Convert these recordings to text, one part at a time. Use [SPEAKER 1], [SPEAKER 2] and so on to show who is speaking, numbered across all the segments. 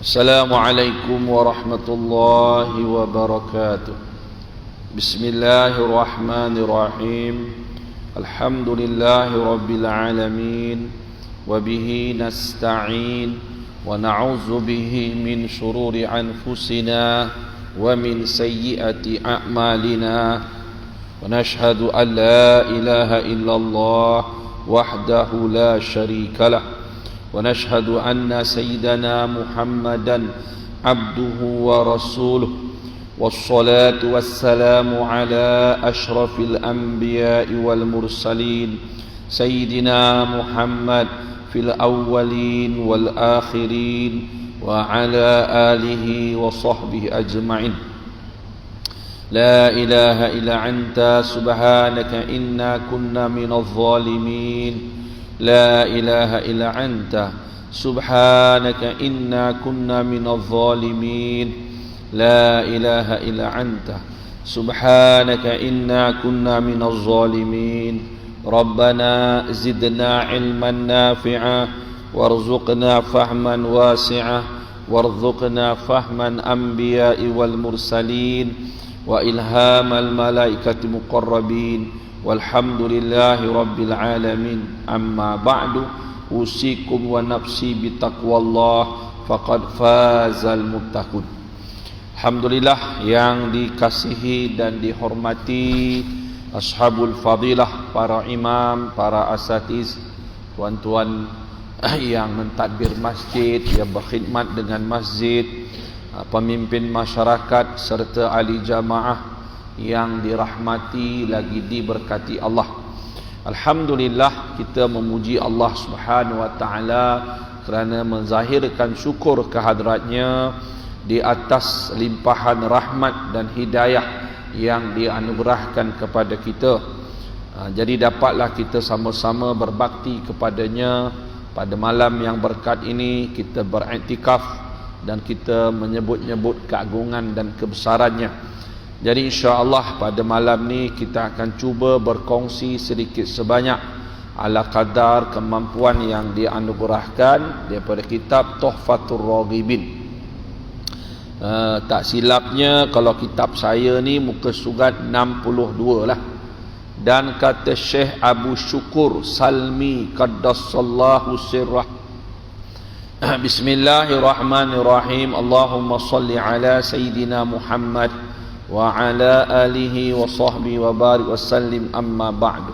[SPEAKER 1] Assalamualaikum warahmatullahi wabarakatuh. Bismillahirrahmanirrahim. Alhamdulillahi rabbil alamin. Wabihi nasta'in. Wa na'udzu bihi min shururi anfusina wa min sayyiati a'malina. Wa nashhadu an la ilaha illallah wahdahu la syarika lah. ونشهد أن سيدنا محمدا عبده ورسوله والصلاة والسلام على أشرف الأنبياء والمرسلين سيدنا محمد في الأولين والآخرين وعلى آله وصحبه أجمعين. لا إله إلا أنت سبحانك إنا كنا من الظالمين. لا إله إلا أنت سبحانك إنا كنا من الظالمين. لا إله إلا أنت سبحانك إنا كنا من الظالمين. ربنا زدنا علما نافعا وارزقنا فهما واسعا وارزقنا فهم الأنبياء والمرسلين وإلهام الملائكة المقربين. Walhamdulillahi rabbil alamin. Amma ba'du, usikum wa nafsi bitaqwallah faqad fazal muttaqun. Alhamdulillah yang dikasihi dan dihormati ashabul fadilah, para imam, para asatiz, tuan-tuan yang mentadbir masjid, yang berkhidmat dengan masjid, pemimpin masyarakat serta ahli jamaah yang dirahmati lagi diberkati Allah. Alhamdulillah, kita memuji Allah Subhanahu wa taala kerana menzahirkan syukur kehadratnya di atas limpahan rahmat dan hidayah yang dianugerahkan kepada kita. Jadi dapatlah kita sama-sama berbakti kepadanya pada malam yang berkat ini. Kita beriktikaf dan kita menyebut-nyebut keagungan dan kebesarannya. Jadi insya-Allah pada malam ni kita akan cuba berkongsi sedikit sebanyak ala kadar kemampuan yang dianugerahkan daripada kitab Tuhfatur Raghibin. Tak silapnya kalau kitab saya ni muka surat 62 lah. Dan kata Syekh Abu Syukur Salmi Qaddassallahu sirrah. Bismillahirrahmanirrahim. Allahumma salli ala Sayyidina Muhammad wa ala alihi wa sahbihi wa barik wa sallim. Amma ba'du.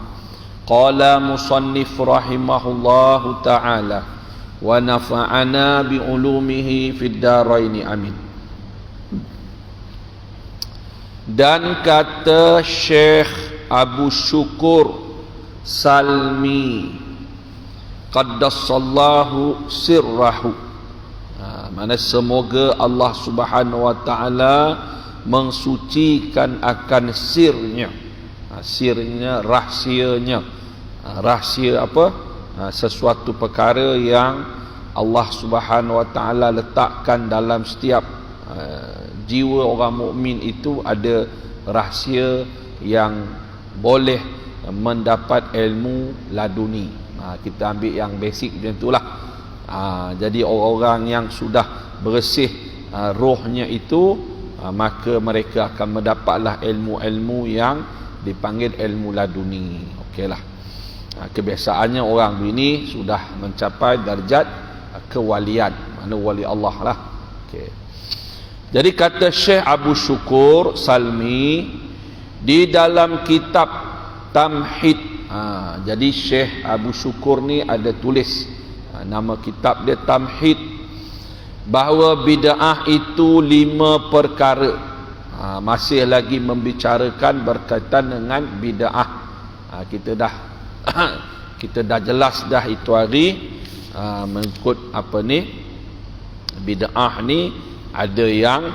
[SPEAKER 1] Qala musannif rahimahullahu ta'ala wa nafa'ana bi ulumihi fid daraini amin. Dan kata Syekh Abu Syukur Salmi Qaddassallahu sirrahu, mana semoga Allah Subhanahu wa ta'ala mensucikan akan sirnya. Sirnya, rahsianya. Rahsia apa? Sesuatu perkara yang Allah Subhanahu wa taala letakkan dalam setiap jiwa orang mukmin itu ada rahsia yang boleh mendapat ilmu laduni. Kita ambil yang basic macam itulah. Jadi orang-orang yang sudah bersih rohnya itu, maka mereka akan mendapatlah ilmu-ilmu yang dipanggil ilmu laduni. Okeylah. Kebiasaannya orang ini sudah mencapai darjat kewalian, mana wali Allah lah. Okey. Jadi kata Syekh Abu Syukur Salmi di dalam kitab Tamhid. Jadi Syekh Abu Syukur ni ada tulis nama kitab dia Tamhid, bahawa bid'ah itu 5 perkara. Masih lagi membicarakan berkaitan dengan bid'ah. Kita dah jelas dah itu hari mengikut apa ni, bid'ah ni ada yang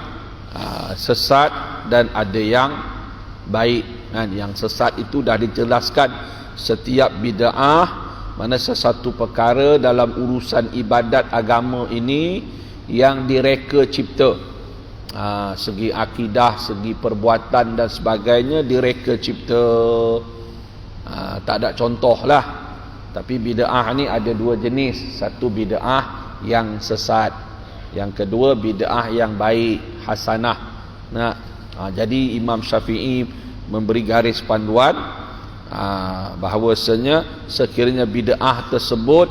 [SPEAKER 1] sesat dan ada yang baik kan. Yang sesat itu dah dijelaskan. Setiap bid'ah, mana sesuatu perkara dalam urusan ibadat agama ini yang direka cipta, segi akidah, segi perbuatan dan sebagainya direka cipta. Tak ada contoh lah. Tapi bid'ah ni ada 2 jenis. Satu bid'ah yang sesat, Yang kedua bid'ah yang baik, hasanah. Nah, jadi Imam Syafi'i memberi garis panduan bahawasanya sekiranya bid'ah tersebut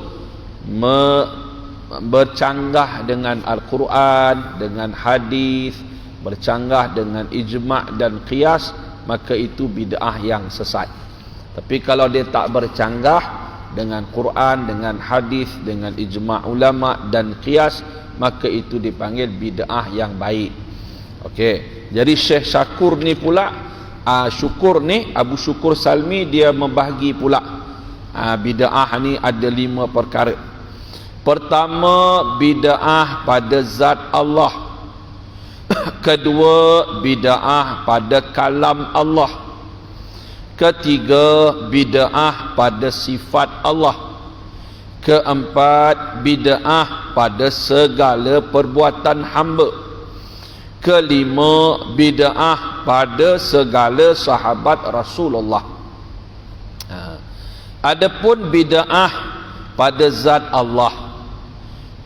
[SPEAKER 1] bercanggah dengan Al-Quran, dengan hadis, bercanggah dengan ijma' dan qiyas, maka itu bid'ah yang sesat. Tapi kalau dia tak bercanggah dengan Quran, dengan hadis, dengan ijma' ulama dan qiyas, maka itu dipanggil bid'ah yang baik. Okey. Jadi Syekh Syakur ni pula, Syukur ni, Abu Syukur Salmi, dia membahagi pula bid'ah ni ada 5 perkara. Pertama, bid'ah pada zat Allah. Kedua, bid'ah pada kalam Allah. Ketiga, bid'ah pada sifat Allah. Keempat, bid'ah pada segala perbuatan hamba. Kelima, bid'ah pada segala sahabat Rasulullah. Adapun bid'ah pada zat Allah,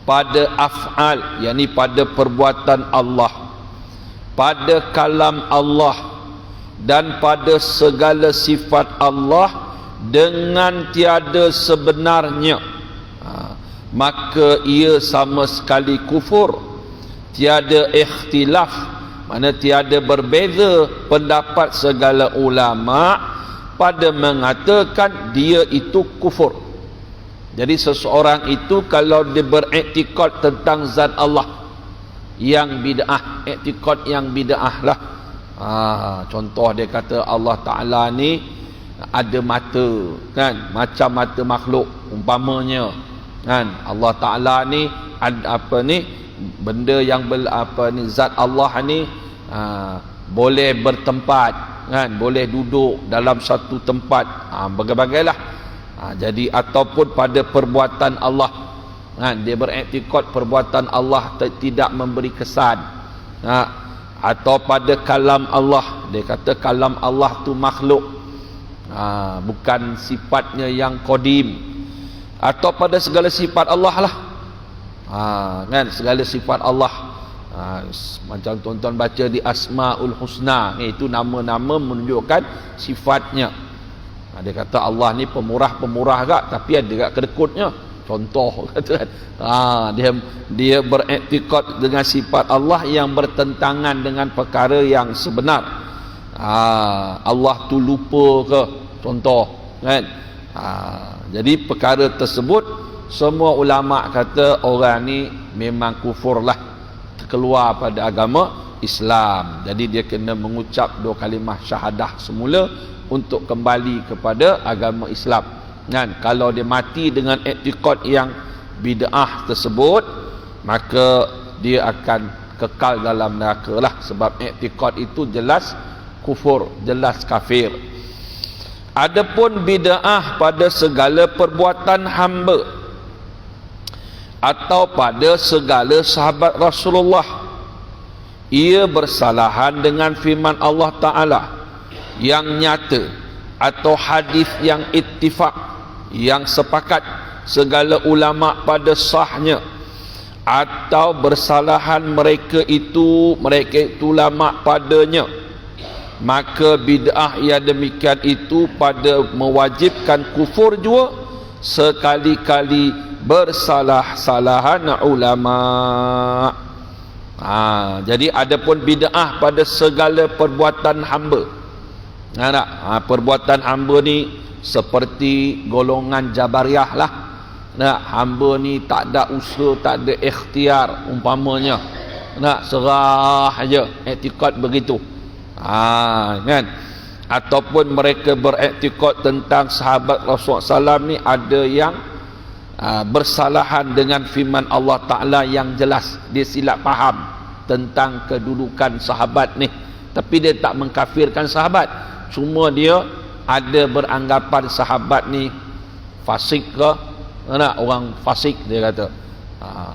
[SPEAKER 1] pada af'al, yakni pada perbuatan Allah, pada kalam Allah, dan pada segala sifat Allah dengan tiada sebenarnya, maka ia sama sekali kufur. Tiada ikhtilaf, mana tiada berbeza pendapat segala ulama pada mengatakan dia itu kufur. Jadi seseorang itu kalau dia beriktikad tentang zat Allah yang bid'ah, iktikad yang bid'ah lah. Contoh dia kata Allah Ta'ala ni ada mata, kan, macam mata makhluk umpamanya, kan. Allah Ta'ala ni ada apa ni, benda yang zat Allah ni boleh bertempat, kan, boleh duduk dalam satu tempat, berbagai-bagailah. Jadi ataupun pada perbuatan Allah, kan, dia beriktikad perbuatan Allah tidak memberi kesan. Atau pada kalam Allah, dia kata kalam Allah tu makhluk, bukan sifatnya yang qadim. Atau pada segala sifat Allah lah, kan, segala sifat Allah. Macam tuan-tuan baca di Asmaul Husna, itu nama-nama menunjukkan sifatnya. Dia kata Allah ni pemurah-pemurah gak, tapi ada gak kedekutnya. Contoh kata, dia beriktikad dengan sifat Allah yang bertentangan dengan perkara yang sebenar. Allah tu lupa ke, contoh, kan. Jadi perkara tersebut semua ulama kata orang ni memang kufur lah, terkeluar pada agama Islam. Jadi dia kena mengucap 2 kalimah syahadah semula untuk kembali kepada agama Islam. Kan, kalau dia mati dengan iktikad yang bid'ah tersebut, maka dia akan kekal dalam neraka lah, sebab iktikad itu jelas kufur, jelas kafir. Adapun bid'ah pada segala perbuatan hamba atau pada segala sahabat Rasulullah, ia bersalahan dengan firman Allah Ta'ala yang nyata atau hadis yang ittifaq, yang sepakat segala ulama pada sahnya, atau bersalahan mereka itu ulama padanya, maka bid'ah yang demikian itu pada mewajibkan kufur juga sekali-kali bersalah-salahan ulama. Jadi adapun bid'ah pada segala perbuatan hamba, perbuatan hamba ni seperti golongan Jabariyah lah. Hamba ni tak ada usaha, tak ada ikhtiar umpamanya, serah aja, iktikad begitu, kan. Ataupun mereka beriktikad tentang sahabat Rasulullah SAW ni ada yang bersalahan dengan firman Allah Ta'ala yang jelas. Dia silap faham tentang kedudukan sahabat ni, tapi dia tak mengkafirkan sahabat, cuma dia ada beranggapan sahabat ni fasik ke, orang fasik dia kata.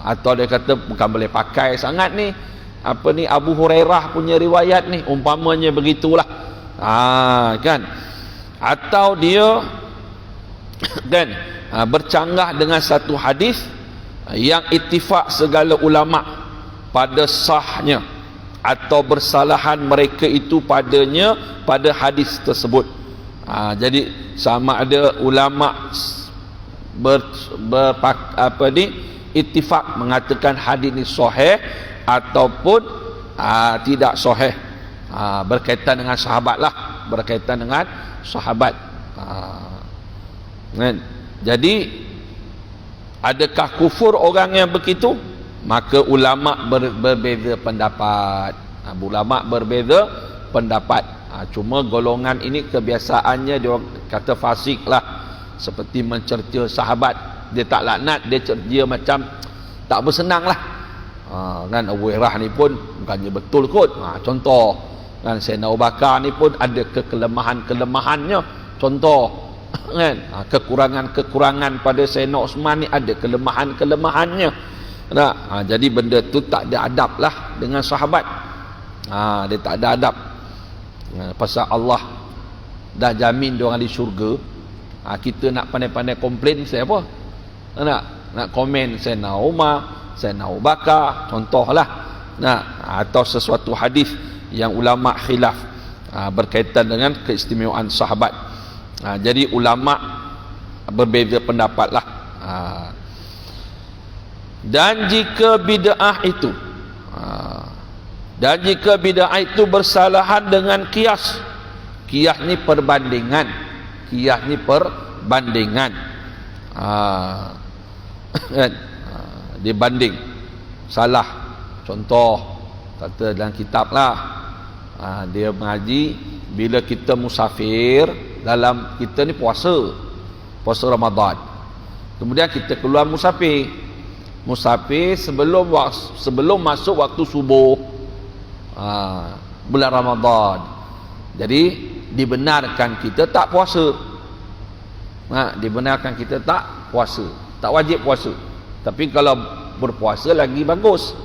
[SPEAKER 1] Atau dia kata bukan boleh pakai sangat ni Abu Hurairah punya riwayat ni, umpamanya begitulah. Kan. Atau dia kan bercanggah dengan satu hadis yang ittifaq segala ulama, pada sahnya atau bersalahan mereka itu padanya pada hadis tersebut. Jadi sama ada ulama ittifaq mengatakan hadis ini sahih ataupun tidak sahih, berkaitan dengan sahabat lah, berkaitan dengan sahabat. Kan? Jadi adakah kufur orang yang begitu? Maka ulama berbeza pendapat. Ulama berbeza pendapat. Cuma golongan ini kebiasaannya dia kata fasik lah, seperti mencerca sahabat. Dia tak laknat, dia macam tak bersenang lah. Kan Abu Hurairah ni pun bukannya betul kot. Contoh kan Sayyidina Abu Bakar ni pun ada kelemahan-kelemahannya. Contoh kan kekurangan-kekurangan pada Sayyidina Uthman ni ada kelemahan-kelemahannya. Jadi benda tu tak ada adab lah dengan sahabat. Dia tak ada adab. Pasal Allah dah jamin dia orang di syurga. Kita nak pandai-pandai komplain saya apa? Nak komen Sayyidina Umar, Sayyidina Abu Bakar, contohlah. Atau sesuatu hadis yang ulama khilaf berkaitan dengan keistimewaan sahabat. Jadi ulama berbeza pendapat lah. Dan jika bid'ah itu bersalahan dengan qiyas. Qiyas ni perbandingan. Dia banding salah. Contoh kata dalam kitab lah, dia mengaji bila kita musafir, dalam kita ni puasa Ramadan, kemudian kita keluar musafir sebelum masuk waktu subuh bulan Ramadan. Jadi dibenarkan kita tak puasa. Dibenarkan kita tak puasa, tak wajib puasa. Tapi kalau berpuasa lagi bagus.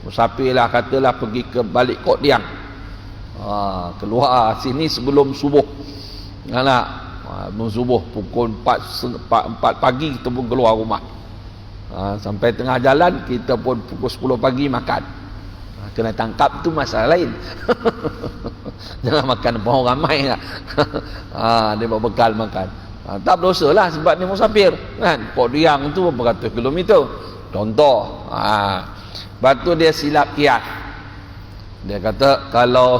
[SPEAKER 1] Musafir lah, katalah pergi ke balik Kok Diang, keluar sini sebelum subuh. Subuh pukul 4 pagi kita pun keluar rumah. Sampai tengah jalan kita pun pukul 10 pagi makan. Kena tangkap tu masalah lain. Jangan makan depan orang ramai lah. Dia bawa bekal makan. Tak berdosa lah sebab ni musafir kan. Kok Diang tu beratus kilometer. Contoh. Lepas tu dia silap kias. Dia kata kalau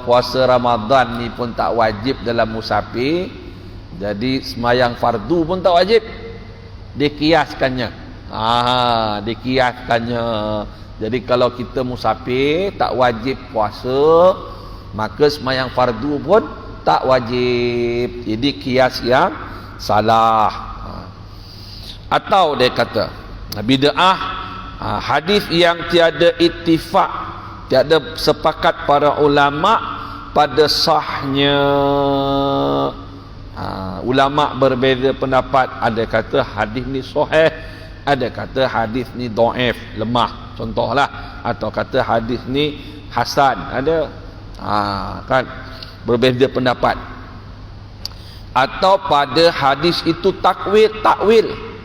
[SPEAKER 1] puasa Ramadan ni pun tak wajib dalam musafir, jadi semayang fardu pun tak wajib. Dikiaskannya. Jadi kalau kita musafir tak wajib puasa, maka semayang fardu pun tak wajib. Jadi kias yang salah. Atau dia kata bid'ah, hadis yang tiada ittifaq, tiada sepakat para ulama pada sahnya. Ulama berbeza pendapat. Ada kata hadis ni sahih, ada kata hadis ni dhaif, lemah, contohlah. Atau kata hadis ni hasan, ada. Kan berbeza pendapat. Atau pada hadis itu takwil.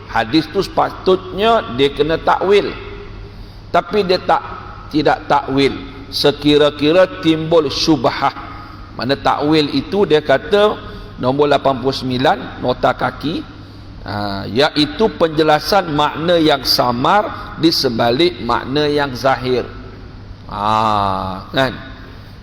[SPEAKER 1] Hadis tu sepatutnya dia kena takwil, tapi dia tidak takwil. Sekira-kira timbul syubhah. Mana takwil itu dia kata nombor 89 nota kaki, iaitu penjelasan makna yang samar di sebalik makna yang zahir. Kan?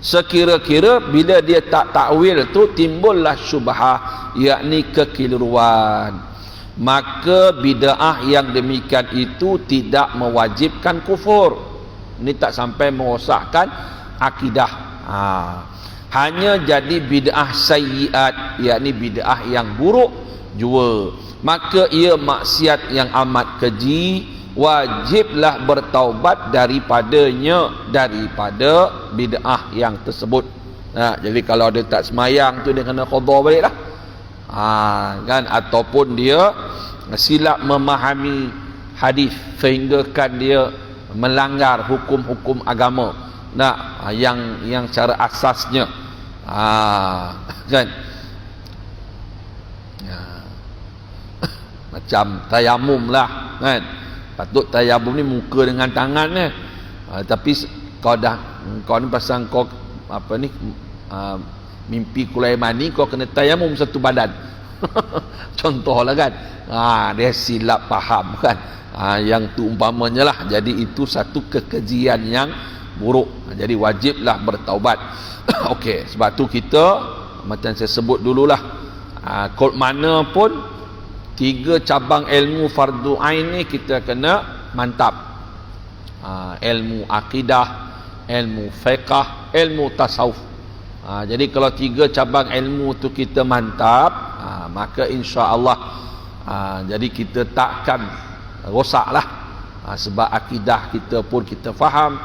[SPEAKER 1] Sekira-kira bila dia tak takwil tu timbullah syubhah, yakni kekeliruan. Maka bid'ah yang demikian itu tidak mewajibkan kufur. Ini tak sampai merosakkan akidah. Hanya jadi bid'ah sayyiat, yakni bid'ah yang buruk jua. Maka ia maksiat yang amat keji, wajiblah bertaubat daripada bid'ah yang tersebut. Jadi kalau dia tak semayang tu dia kena qada baliklah. Kan, ataupun dia silap memahami hadis sehinggakan dia melanggar hukum-hukum agama. Yang cara asasnya kan macam tayamum lah kan. Patut tayamum ni muka dengan tangan ni. Tapi kau ni pasal kau apa ni mimpi kulai mani, kau kena tayamum satu badan. Contohlah kan. Dia silap faham kan. Yang tu umpamanya lah. Jadi itu satu kekejian yang buruk. Jadi wajiblah bertaubat. Okey, sebab tu kita macam saya sebut dululah, kod mana pun 3 cabang ilmu fardu ain ni kita kena mantap. Ilmu akidah, ilmu fiqh, ilmu tasawuf. Jadi kalau 3 cabang ilmu tu kita mantap, maka insya-Allah jadi kita takkan rosaklah. Sebab akidah kita pun kita faham,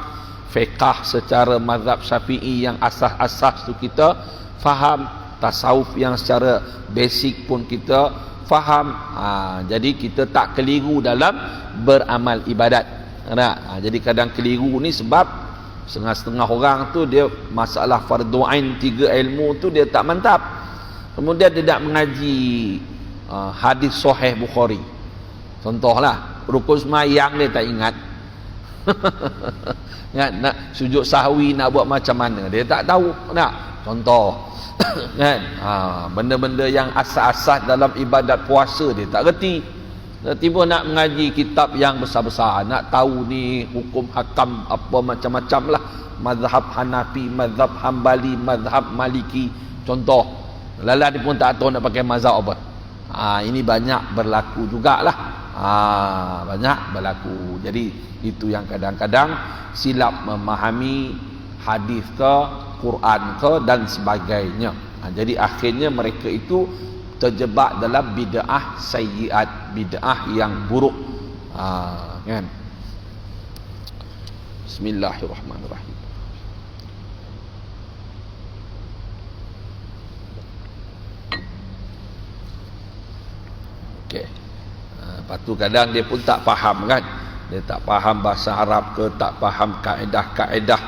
[SPEAKER 1] fiqh secara mazhab Syafi'i yang asas-asas tu kita faham, tasawuf yang secara basic pun kita faham. Jadi kita tak keliru dalam beramal ibadat. Jadi kadang keliru ni sebab setengah-setengah orang tu dia masalah fardu ain 3 ilmu tu dia tak mantap. Kemudian dia tak mengaji hadis sahih Bukhari. Contohlah, rukun sembahyang dia tak ingat. Nak sujud sahwi nak buat macam mana dia tak tahu. Contoh kan, benda-benda yang asas-asas dalam ibadat puasa dia tak reti. Tiba nak mengaji kitab yang besar-besar, nak tahu ni hukum hakam apa macam-macam lah, mazhab Hanafi, mazhab Hambali, mazhab Maliki, contoh. Lala dia pun tak tahu nak pakai mazhab apa. Ini banyak berlaku jugalah. Banyak berlaku. Jadi itu yang kadang-kadang silap memahami hadis ke, Quran ke dan sebagainya. Jadi akhirnya mereka itu terjebak dalam bid'ah sayyiat, bid'ah yang buruk. Kan? Bismillahirrahmanirrahim. Okey. Lepas tu kadang dia pun tak faham kan. Dia tak faham bahasa Arab ke, tak faham kaedah-kaedah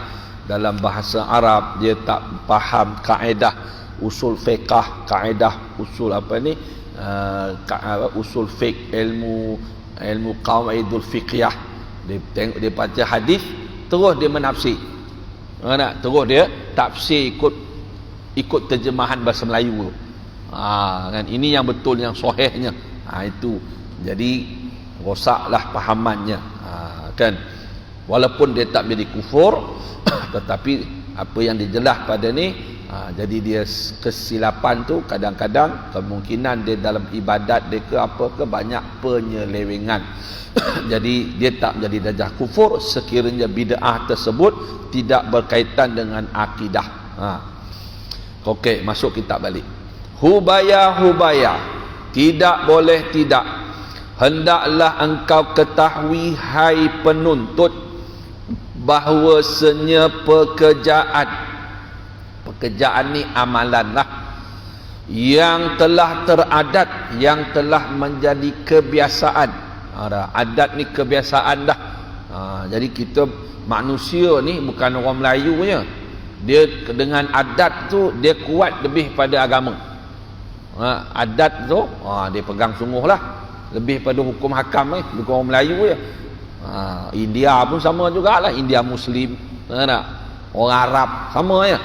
[SPEAKER 1] dalam bahasa Arab, dia tak faham kaedah usul fiqh, kaedah usul apa ni, usul fiqh, ilmu qawaidul fiqhiyah. Dia tengok, dia baca hadis terus dia menafsir. Terus dia tafsir ikut terjemahan bahasa Melayu tu. Kan, ini yang betul, yang sahihnya. Itu jadi rosaklah pahamannya. Kan, walaupun dia tak menjadi kufur, tetapi apa yang dijelas pada ni, jadi dia kesilapan tu kadang-kadang kemungkinan dia dalam ibadat dia ke apa ke banyak penyelewengan. Jadi dia tak menjadi darjah kufur sekiranya bid'ah tersebut tidak berkaitan dengan akidah. Okey, masuk kitab balik. Hubaya, tidak boleh tidak, hendaklah engkau ketahui hai penuntut bahawasanya pekerjaan ni amalanlah yang telah teradat, yang telah menjadi kebiasaan. Adat ni kebiasaan dah. Jadi kita manusia ni bukan orang Melayu punya. Dia dengan adat tu dia kuat lebih pada agama. Adat tu dia pegang sungguh lah, lebih pada hukum hakam ni, bukan orang Melayu je. India pun sama jugalah, India Muslim, orang Arab sama je.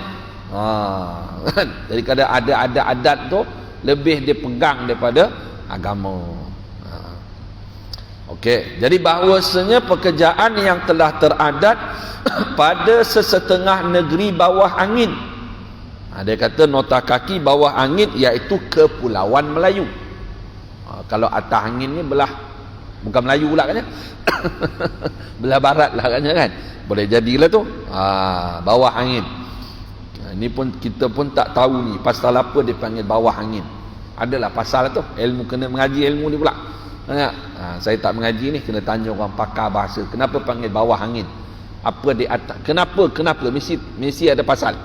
[SPEAKER 1] Jadi kadang ada adat tu lebih dia pegang daripada agama. Okey, jadi bahawasanya pekerjaan yang telah teradat pada sesetengah negeri bawah angin. Dia kata nota kaki bawah angin iaitu kepulauan Melayu. Kalau atas angin ni belah, bukan Melayu pula kan, belah barat lah kan, boleh jadilah tu. Bawah angin. Ini pun kita pun tak tahu ni pasal apa dia panggil bawah angin. Adalah pasal tu, ilmu kena mengaji ilmu ni pula. Saya tak mengaji ni, kena tanya orang pakar bahasa. Kenapa panggil bawah angin? Apa di atas? Kenapa? Mesti ada pasal.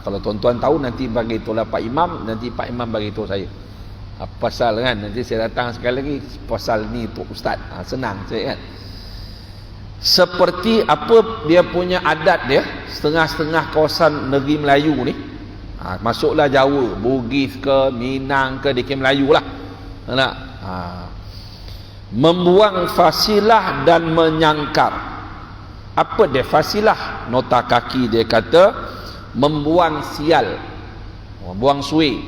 [SPEAKER 1] Kalau tuan-tuan tahu nanti bagi itulah Pak Imam, nanti Pak Imam bagi tahu saya. Pasal kan, nanti saya datang sekali lagi pasal ni untuk ustaz. Senang saya kan. Seperti apa dia punya adat dia, setengah-setengah kawasan negeri Melayu ni. Masuklah Jawa, Bugis ke, Minang ke, DK Melayu lah. membuang fasilah dan menyangkar. Apa dia fasilah? Nota kaki dia kata membuang sial, buang suwi.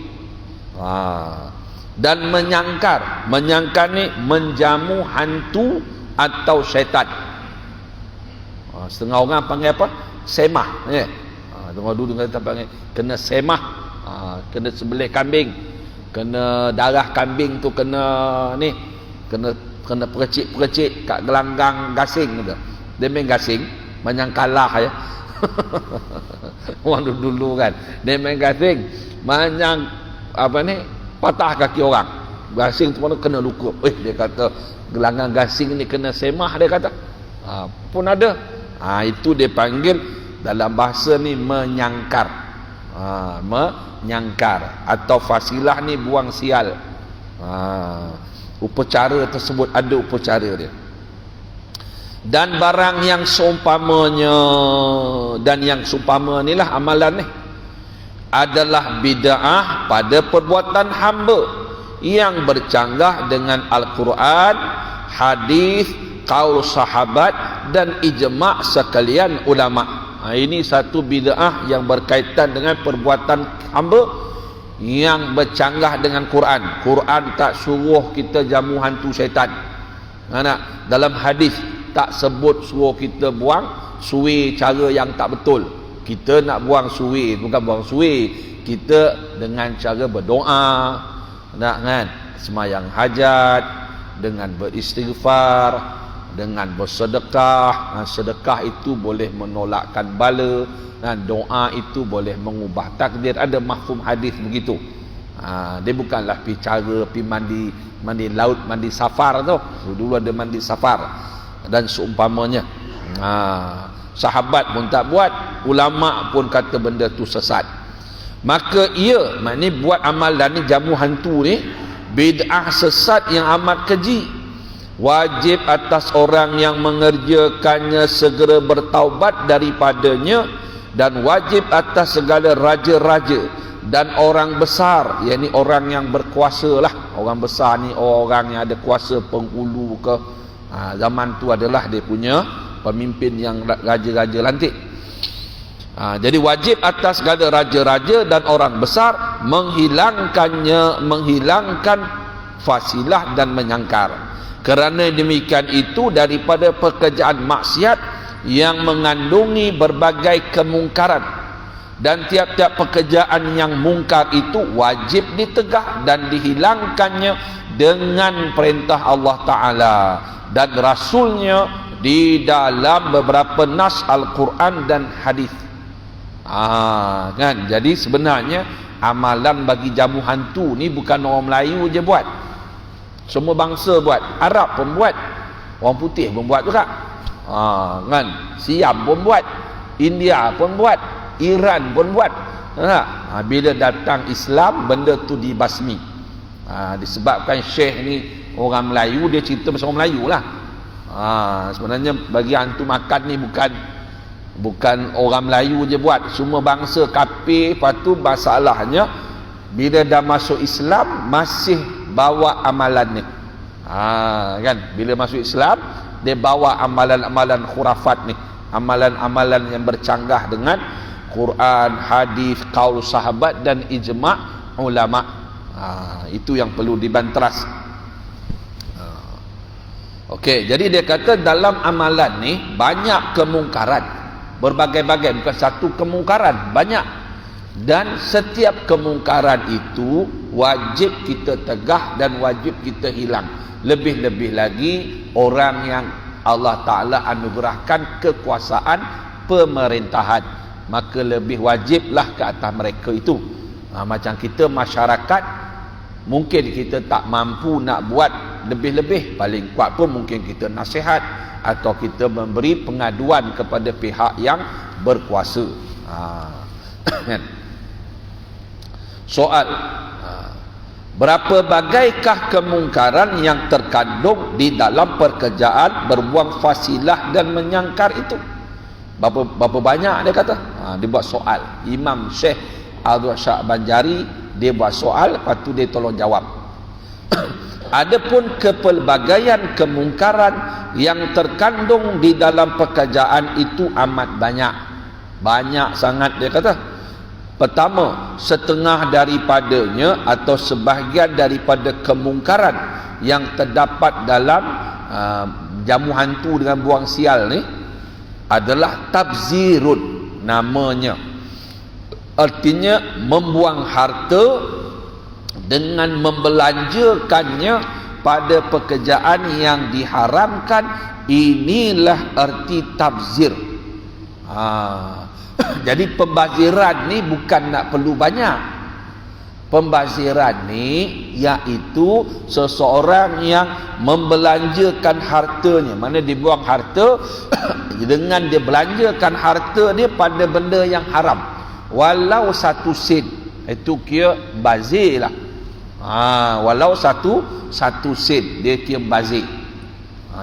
[SPEAKER 1] Dan menyangkar. Menyangkar ni menjamu hantu atau syaitan. Setengah orang panggil apa? Semah. Tengok dulu kata panggil kena semah. Kena sembelih kambing. Kena darah kambing tu kena ni. Kena percik-percik kat gelanggang gasing gitu. Dia main gasing, menyangkalah ya. Orang dulu kan. Dia main gasing, patah kaki orang. Gasing tu pun kena luka. Dia kata gelanggang gasing ni kena semah, dia kata. Pun ada. Itu dia panggil dalam bahasa ni menyangkar. Menyangkar atau fasilah ni buang sial. Upacara tersebut ada upacara dia. Dan barang yang seumpamanya, dan yang seumpama ni lah amalan ni adalah bid'ah pada perbuatan hamba yang bercanggah dengan Al-Quran, hadis, qaul sahabat dan ijma' sekalian ulama. Ini satu bid'ah yang berkaitan dengan perbuatan hamba yang bercanggah dengan Quran. Quran tak suruh kita jamu hantu syaitan. Dalam hadis tak sebut suruh kita buang suwi cara yang tak betul. Kita nak buang suwi, bukan buang suwi, kita dengan cara berdoa, semayang hajat, dengan beristighfar, dengan bersedekah. Sedekah itu boleh menolakkan bala, dan doa itu boleh mengubah takdir. Ada mafhum hadis begitu. Dia bukanlah pergi cara pergi mandi laut, mandi safar tu. Dulu ada mandi safar dan seumpamanya. Sahabat pun tak buat, ulama pun kata benda tu sesat. Maka ia, maknanya buat amalan ni, jamu hantu ni, bid'ah sesat yang amat keji. Wajib atas orang yang mengerjakannya segera bertaubat daripadanya, dan wajib atas segala raja-raja dan orang besar, yakni orang yang berkuasa lah. Orang besar ni orang yang ada kuasa, penghulu ke. Zaman tu adalah dia punya pemimpin yang raja-raja lantik. Jadi wajib atas segala raja-raja dan orang besar menghilangkan fasilah dan menyangkar. Kerana demikian itu daripada pekerjaan maksiat yang mengandungi berbagai kemungkaran, dan tiap-tiap pekerjaan yang mungkar itu wajib ditegah dan dihilangkannya dengan perintah Allah Ta'ala dan Rasulnya di dalam beberapa nas Al-Quran dan hadis. Kan? Jadi sebenarnya amalan bagi jamu hantu ni bukan orang Melayu je buat. Semua bangsa buat. Arab pun buat. Orang putih pun buat juga. Kan? Siam pun buat. India pun buat. Iran pun buat. Bila datang Islam, benda tu dibasmi. Disebabkan Syekh ni orang Melayu, dia cerita pasal orang Melayu lah. Sebenarnya bagi hantu makan ni bukan orang Melayu je buat, semua bangsa kafir. Lepas tu masalahnya bila dah masuk Islam masih bawa amalan ni. Kan, bila masuk Islam dia bawa amalan-amalan khurafat ni, amalan-amalan yang bercanggah dengan Quran, hadis, qaul sahabat dan ijma' ulama. Itu yang perlu dibantras. Okey, jadi dia kata dalam amalan ni banyak kemungkaran, berbagai-bagai, bukan satu kemungkaran, banyak. Dan setiap kemungkaran itu wajib kita tegah dan wajib kita hilang. Lebih-lebih lagi orang yang Allah Ta'ala anugerahkan kekuasaan pemerintahan, maka lebih wajiblah ke atas mereka itu. Macam kita masyarakat, mungkin kita tak mampu nak buat lebih-lebih, paling kuat pun mungkin kita nasihat atau kita memberi pengaduan kepada pihak yang berkuasa. Soal, berapa bagaikah kemungkaran yang terkandung di dalam pekerjaan berbuang fasilah dan menyangkar itu? Berapa banyak dia kata? Dia buat soal. Imam Syekh Abdul Syah Banjari dia buat soal, lepas tu dia tolong jawab. Adapun kepelbagaian kemungkaran yang terkandung di dalam pekerjaan itu amat banyak. Banyak sangat dia kata. Pertama, setengah daripadanya atau sebahagian daripada kemungkaran yang terdapat dalam jamu hantu dengan buang sial ni adalah tabzirun namanya. Artinya membuang harta dengan membelanjakannya pada pekerjaan yang diharamkan. Inilah arti tabzir. Jadi pembaziran ni bukan nak perlu banyak. Pembaziran ni iaitu seseorang yang membelanjakan hartanya. Mana dia buang harta dengan dia belanjakan harta dia pada benda yang haram, walau 1 sen. Itu kira bazir lah. Walau satu sen dia kira bazir.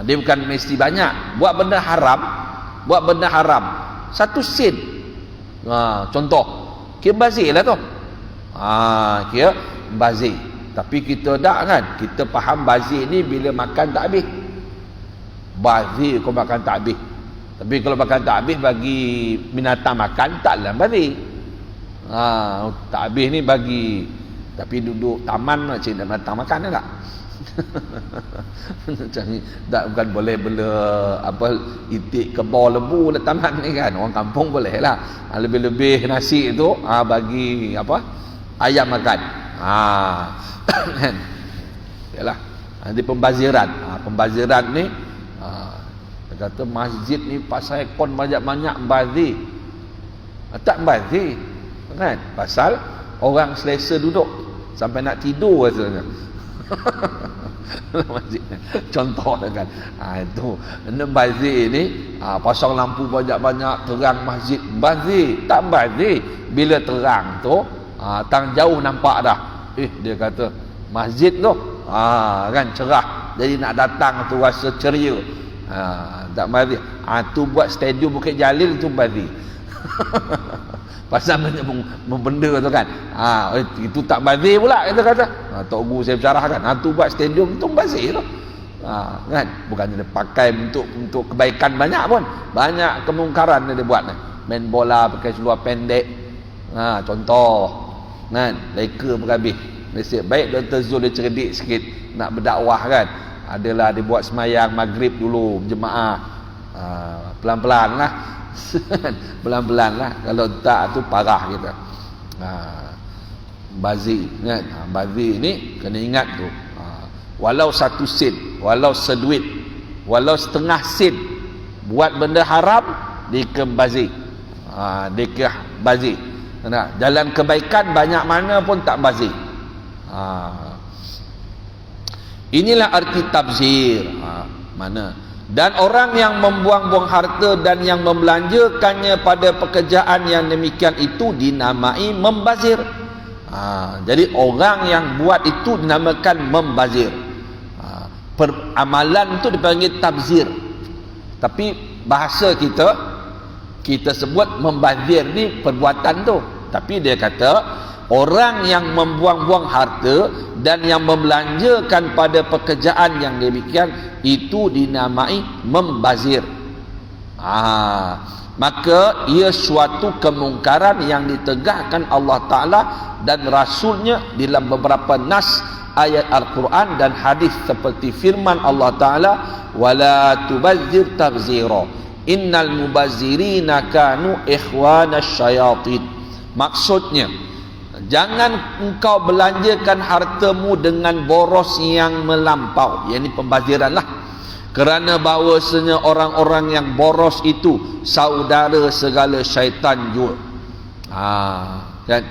[SPEAKER 1] Dia bukan mesti banyak. Buat benda haram 1 sen. Contoh, kira bazir lah tu. Kira bazir. Tapi kita tak kan, kita faham bazir ni bila makan tak habis. Bazir kau makan tak habis. Tapi kalau makan tak habis bagi binatang makan, taklah bazir. Tak habis ni bagi, tapi duduk taman macam binatang makan tak? Macam ni tak, bukan boleh bela apa itik kebau lembu dalam taman ni kan. Orang kampung boleh lah. Lebih-lebih nasi tu bagi apa, ayam makan. Kan? Yalah. Nanti pembaziran. Pembaziran ni dia kata masjid ni pasal kon banyak-banyak bazir. Tak bazir kan, pasal orang selesa duduk sampai nak tidur rasanya. Contoh kan. Itu bazir ni pasang lampu banyak-banyak, terang masjid, bazir. Tak bazir bila terang tu tang jauh nampak dah. Dia kata masjid tu kan cerah, jadi nak datang tu rasa ceria. Tak bazir. Tu buat stadium Bukit Jalil tu bazir. Pasal benda tu kan. Itu tak bazir pula kita kata. Tok Guru saya bercarah kan. Tu buat stadium tu bazir tu. Kan, bukan dia pakai untuk kebaikan banyak pun. Banyak kemungkaran dia buat ni. Main bola pakai seluar pendek. Contoh kan, leka berhabis. Nasib baik Dr. Zul dia cerdik sikit nak berdakwah kan. Adalah dia buat semayang maghrib dulu berjemaah. Pelan-pelan lah. Pelan-pelan lah. Kalau tak tu parah kita. Bazir kan. Bazir ni kena ingat tu. Walau 1 sen, walau seduit, walau setengah sen, buat benda haram dia ke bazir. Dia ke bazir. Jalan kebaikan banyak mana pun tak bazir. Inilah arti tabzir. Mana? Dan orang yang membuang-buang harta dan yang membelanjakannya pada pekerjaan yang demikian itu dinamai membazir. Jadi orang yang buat itu dinamakan membazir. Amalan itu dipanggil tabzir. Tapi bahasa kita sebut membazir ni perbuatan tu. Tapi dia kata orang yang membuang-buang harta dan yang membelanjakan pada pekerjaan yang demikian itu dinamai membazir. Maka ia suatu kemungkaran yang ditegakkan Allah Ta'ala dan Rasulnya dalam beberapa nas ayat Al-Quran dan hadis seperti firman Allah Ta'ala, wala tubazzir tabzira innal mubazzirina kanu ikhwanasy syayatin. Maksudnya, jangan engkau belanjakan hartamu dengan boros yang melampau. Yang ini pembaziran lah. Kerana bahawasanya orang-orang yang boros itu saudara segala syaitan juga. Kan?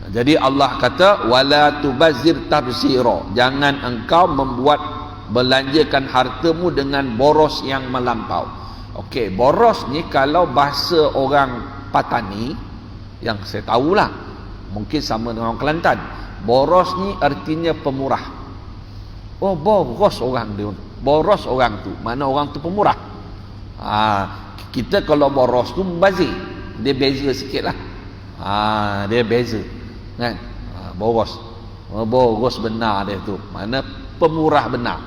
[SPEAKER 1] Jadi Allah kata wala tubazzir tabzira. Jangan engkau membuat belanjakan hartamu dengan boros yang melampau. Okey, boros ni kalau bahasa orang Patani yang saya tahulah, mungkin sama dengan orang Kelantan. Boros ni artinya pemurah. Boros orang dia. Boros orang tu. Mana orang tu pemurah. Kita kalau boros tu membazir. Dia beza sikit lah. Dia beza. Kan? Boros. Boros benar dia tu. Mana pemurah benar.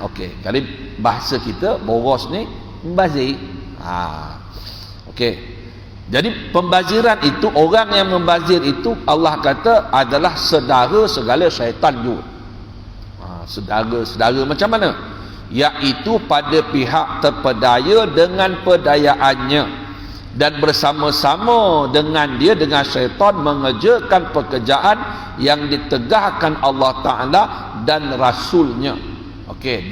[SPEAKER 1] Okey, kali bahasa kita boros ni membazir. Okey. Jadi pembaziran itu, orang yang membazir itu Allah kata adalah saudara segala syaitan juga. Saudara macam mana? Iaitu pada pihak terpedaya dengan pedayaannya dan bersama-sama dengan dia, dengan syaitan, mengerjakan pekerjaan yang ditegahkan Allah Ta'ala dan Rasulnya. Okey,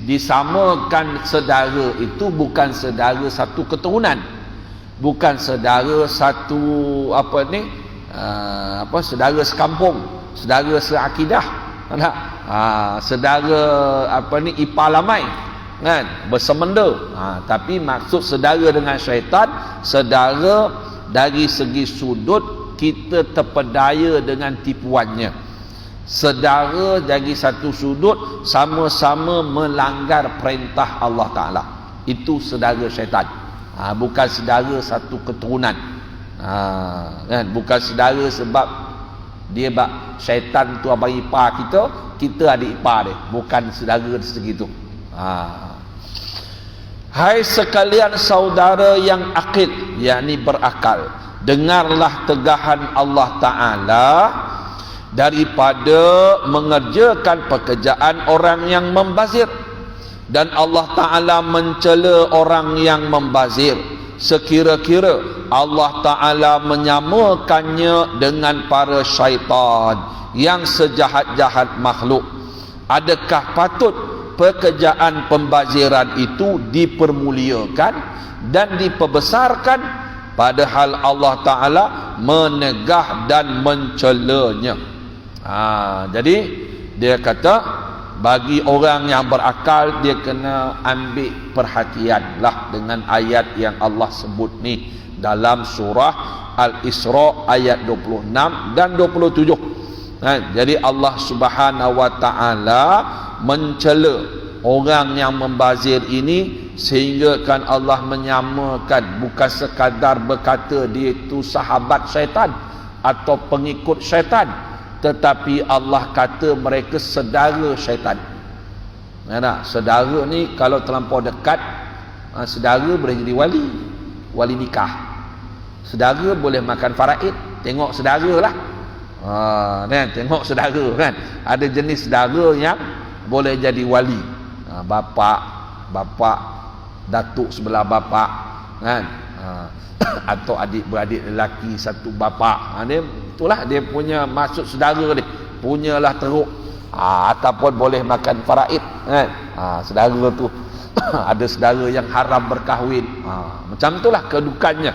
[SPEAKER 1] disamakan saudara itu bukan saudara satu keturunan, bukan saudara satu saudara sekampung, saudara seakidah, saudara ipalamai, kan, bersemenda. Tapi maksud saudara dengan syaitan, saudara dari segi sudut kita terpedaya dengan tipuannya. Saudara dari satu sudut sama-sama melanggar perintah Allah Ta'ala. Itu saudara syaitan. Bukan saudara satu keturunan. Kan? Bukan saudara sebab dia syaitan tu abang ipar kita adik ipar dia. Bukan saudara segitu. Hai sekalian saudara yang akil, yakni berakal, dengarlah tegahan Allah Ta'ala daripada mengerjakan pekerjaan orang yang membazir. Dan Allah Ta'ala mencela orang yang membazir sekira-kira Allah Ta'ala menyamakannya dengan para syaitan yang sejahat-jahat makhluk. Adakah patut pekerjaan pembaziran itu dipermuliakan dan diperbesarkan, padahal Allah Ta'ala menegah dan mencelanya? Jadi dia kata bagi orang yang berakal, dia kena ambil perhatianlah dengan ayat yang Allah sebut ni dalam surah Al-Isra ayat 26 dan 27. Jadi Allah Subhanahu wa Ta'ala mencela orang yang membazir ini, sehingga kan Allah menyamakan, bukan sekadar berkata dia itu sahabat syaitan atau pengikut syaitan, tetapi Allah kata mereka saudara syaitan. Saudara ni kalau terlampau dekat, saudara boleh jadi wali nikah. Saudara boleh makan faraid, tengok saudara lah. Tengok saudara kan. Ada jenis saudara yang boleh jadi wali. Bapa, datuk sebelah bapa, kan? Atau adik-beradik lelaki satu bapa. Itulah dia punya maksud saudara dia. Punyalah teruk. Ataupun boleh makan faraid, kan? Saudara tu ada saudara yang haram berkahwin. Macam itulah kedudukannya.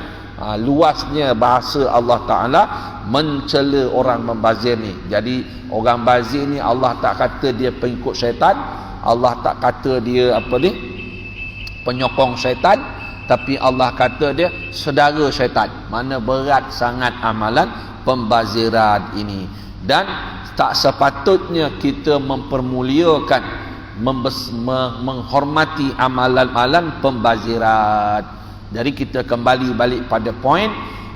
[SPEAKER 1] Luasnya bahasa Allah Ta'ala mencela orang membazir ni. Jadi orang bazir ni Allah tak kata dia pengikut syaitan, Allah tak kata dia penyokong syaitan, tapi Allah kata dia saudara syaitan. Mana berat sangat amalan pembaziran ini. Dan tak sepatutnya kita mempermuliakan, menghormati amalan-amalan pembaziran. Jadi kita kembali balik pada poin,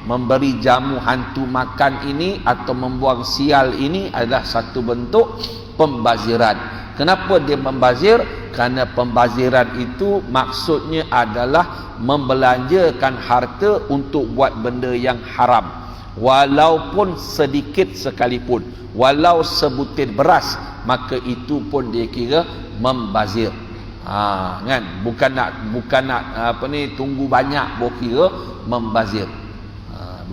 [SPEAKER 1] memberi jamu hantu makan ini atau membuang sial ini adalah satu bentuk pembaziran. Kenapa dia membazir? Kerana pembaziran itu maksudnya adalah membelanjakan harta untuk buat benda yang haram, walaupun sedikit sekalipun, walau sebutir beras, maka itu pun dia kira membazir. Kan, bukan nak tunggu banyak baru kira membazir.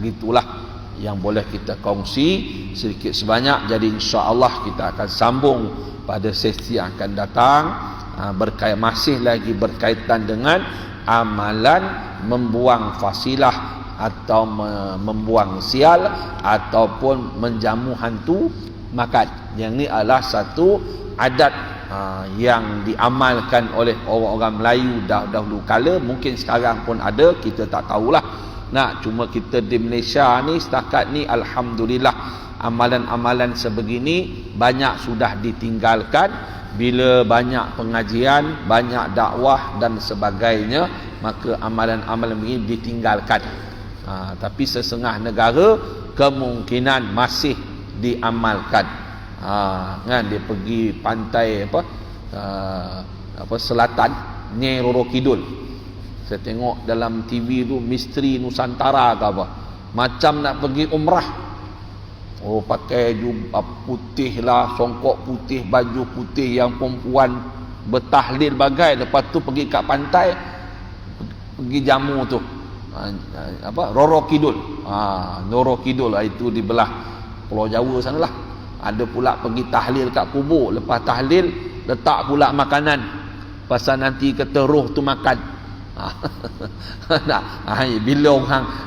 [SPEAKER 1] Begitulah yang boleh kita kongsi sedikit sebanyak. Jadi insya-Allah kita akan sambung pada sesi yang akan datang, masih lagi berkaitan dengan amalan membuang fasilah atau membuang sial ataupun menjamu hantu makan. Yang ni adalah satu adat yang diamalkan oleh orang-orang Melayu dahulu kala. Mungkin sekarang pun ada, kita tak tahulah. Cuma kita di Malaysia ni setakat ni alhamdulillah amalan-amalan sebegini banyak sudah ditinggalkan. Bila banyak pengajian, banyak dakwah dan sebagainya, maka amalan-amalan begini ditinggalkan. Tapi sesengah negara kemungkinan masih diamalkan. Kan dia pergi pantai selatan, Nyai Roro Kidul. Saya tengok dalam TV tu Misteri Nusantara ke apa, macam nak pergi umrah. Pakai jubah putih lah, songkok putih, baju putih, yang perempuan bertahlil bagai. Lepas tu pergi kat pantai, pergi jamu tu Roro Kidul. Roro Kidul itu di belah Pulau Jawa sana lah. Ada pula pergi tahlil kat kubur. Lepas tahlil letak pula makanan, pasal nanti kata roh tu makan.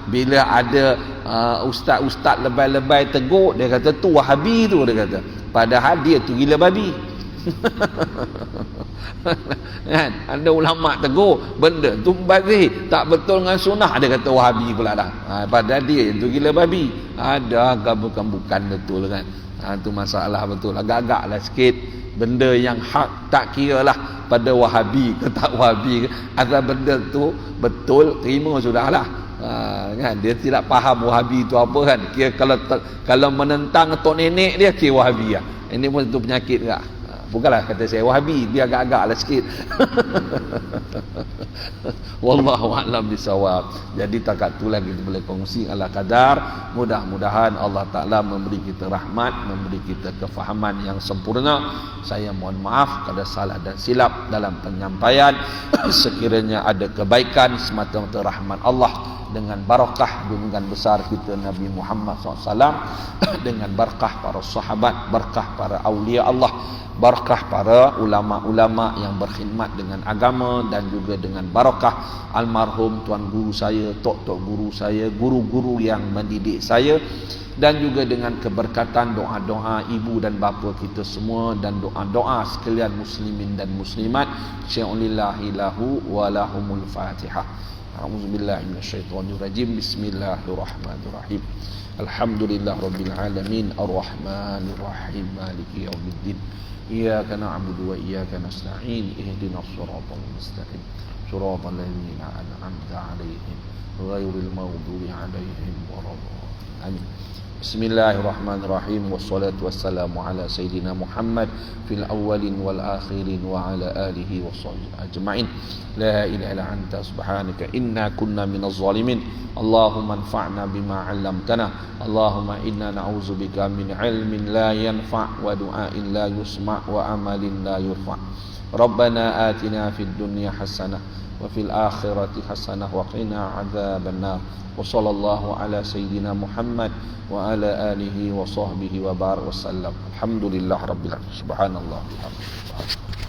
[SPEAKER 1] Bila ada ustaz-ustaz lebay-lebay tegur, dia kata tu Wahabi tu, dia kata. Padahal dia tu gila babi. Kan? Ada ulama tegur benda tu bazir, tak betul dengan sunnah, dia kata Wahabi pula dah. Padahal dia tu gila babi. Ada bukan betul kan. Tu masalah betul. Agak-agak lah sikit benda yang hak, tak kira lah pada Wahabi ke tak Wahabi ke, asal benda tu betul, terima sudahlah. Kan dia tidak faham Wahabi itu apa kan. Kira kalau menentang tok nenek dia kira Wahabi lah. Ini pun tu penyakit tak? Bukanlah kata saya Wahabi, dia agak-agak lah sikit. Wallahu a'lam bisawab. Jadi takat itulah kita boleh kongsi ala kadar. Mudah-mudahan Allah Ta'ala memberi kita rahmat, memberi kita kefahaman yang sempurna. Saya mohon maaf kalau salah dan silap dalam penyampaian. Sekiranya ada kebaikan, semata-mata rahmat Allah, dengan barakah junjungan besar kita Nabi Muhammad SAW, dengan barakah para sahabat, barakah para awliya Allah, barakah para ulama-ulama yang berkhidmat dengan agama, dan juga dengan barakah almarhum tuan guru saya, tok-tok guru saya, guru-guru yang mendidik saya, dan juga dengan keberkatan doa-doa ibu dan bapa kita semua, dan doa-doa sekalian muslimin dan muslimat. Syai'ulillahi lahu wa lahumul fatihah. A'udzubillahi minasyaitonirrajim. Bismillahirrahmanirrahim. Alhamdulillah rabbil alamin, arrahmanir rahim, maliki yaumiddin. Iyyaka na'budu wa iyyaka nasta'in. Ihdinas siratal mustaqim. Siratal ladzina an'amta 'alaihim ghairil maghdubi 'alaihim waladdallin. Amin. Bismillahirrahmanirrahim. Wassalatu wassalamu ala sayyidina Muhammad fil awwalin wal akhirin wa ala alihi washabbihi ajma'in. La ilaha illa anta subhanaka inna kunna minaz zalimin. Allahumma anfa'na bima 'allamtana. Allahumma inna na'udzubika min 'ilmin la yanfa' wa du'ain la yusma' wa amalin la yurfa'. Rabbana atina fid dunya hasanah wa fil akhirati hasanah wa qina 'adzaban nar. Wa sallallahu ala sayyidina Muhammad wa ala alihi wa sahbihi wa barik wasallam. Alhamdulillah rabbil alamin. Subhanallah bihamdihi.